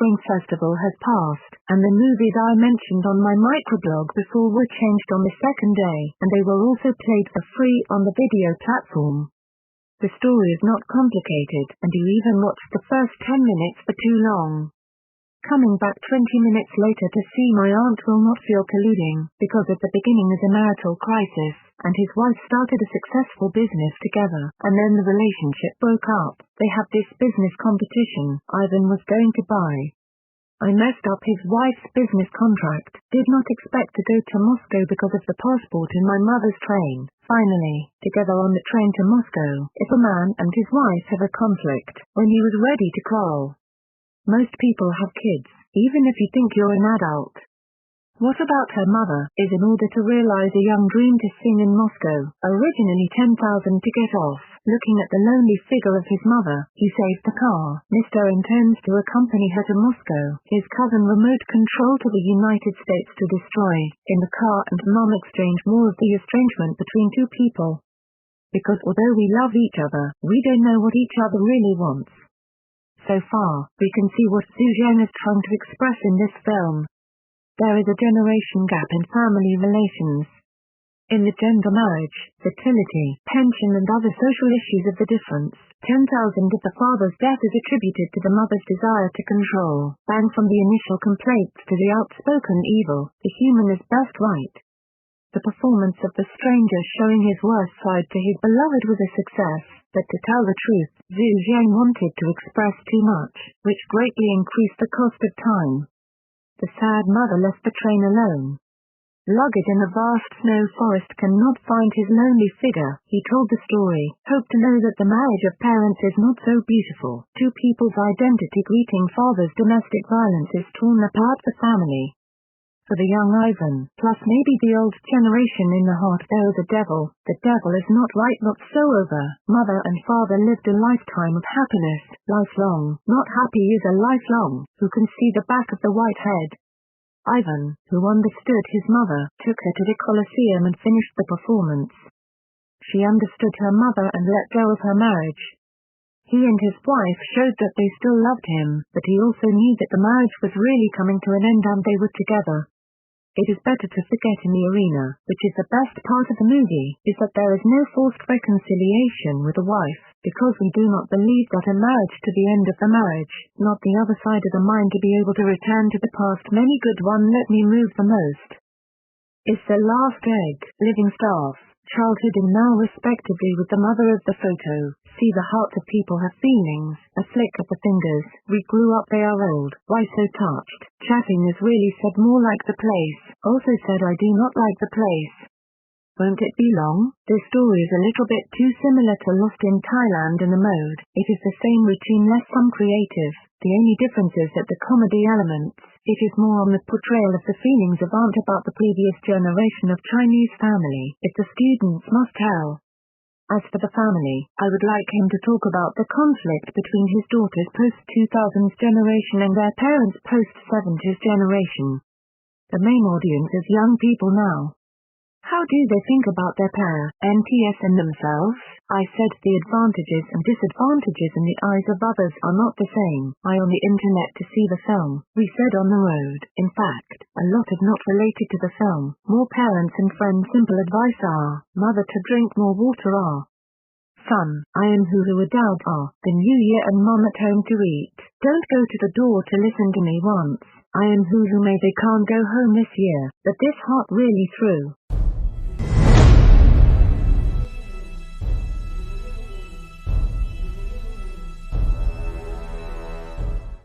Spring Festival has passed, and the movies I mentioned on my microblog before were changed on the second day, and they were also played for free on the video platform. The story is not complicated, and you even watched the first 10 minutes for too long. Coming back 20 minutes later to see my aunt will not feel colluding, because at the beginning is a marital crisis, and his wife started a successful business together, and then the relationship broke up. They had this business competition Ivan was going to buy. I messed up his wife's business contract, did not expect to go to Moscow because of the passport in my mother's train. Finally, together on the train to Moscow, if a man and his wife have a conflict, when he was ready to quarrel. Most people have kids, even if you think you're an adult. What About Her Mother is in order to realize a young dream to sing in Moscow, originally 10,000 to get off. Looking at the lonely figure of his mother, he saves the car. Mr. intends to accompany her to Moscow. His cousin remote control to the United States to destroy. In the car and Mom exchange more of the estrangement between two people. Because although we love each other, we don't know what each other really wants. So far, we can see what Zhu Zheng is trying to express in this film. There is a generation gap in family relations. In the gender marriage, fertility, pension and other social issues of the difference, 10,000 of the father's death is attributed to the mother's desire to control. Bang from the initial complaints to the outspoken evil, the human is best right. The performance of the stranger showing his worst side to his beloved was a success, but to tell the truth, Zhu Zheng wanted to express too much, which greatly increased the cost of time. The sad mother left the train alone. Luggage in a vast snow forest cannot find his lonely figure. He told the story, hoped to know that the marriage of parents is not so beautiful. Two people's identity greeting father's domestic violence is torn apart the family. For the young Ivan, plus maybe the old generation in the heart there is a devil. The devil is not right, not so over. Mother and father lived a lifetime of happiness, lifelong. Not happy is a lifelong, who can see the back of the white head. Ivan, who understood his mother, took her to the Colosseum and finished the performance. She understood her mother and let go of her marriage. He and his wife showed that they still loved him, but he also knew that the marriage was really coming to an end and they were together. It is better to forget in the arena, which is the best part of the movie, is that there is no forced reconciliation with the wife, because we do not believe that a marriage to the end of the marriage, not the other side of the mind to be able to return to the past. Many good one let me move the most. Is the last egg, living staff, childhood and now respectively with the mother of the photo. See the hearts of people have feelings, a flick of the fingers, we grew up they are old, why so touched, chatting is really said more like the place, also said I do not like the place. Won't it be long? This story is a little bit too similar to Lost in Thailand in the mode, it is the same routine less some creative, the only difference is that the comedy elements, it is more on the portrayal of the feelings of aunt about the previous generation of Chinese family, if the students must tell. As for the family, I would like him to talk about the conflict between his daughter's post-2000s generation and their parents' post-70s generation. The main audience is young people now. How do they think about their parents and themselves? I said the advantages and disadvantages in the eyes of others are not the same. I on the internet to see the film. We said on the road. In fact, a lot of not related to the film. More parents and friends simple advice are, mother to drink more water are. Son, I am who doubt are, the new year and mom at home to eat. Don't go to the door to listen to me once. I am who may they can't go home this year, but this heart really through.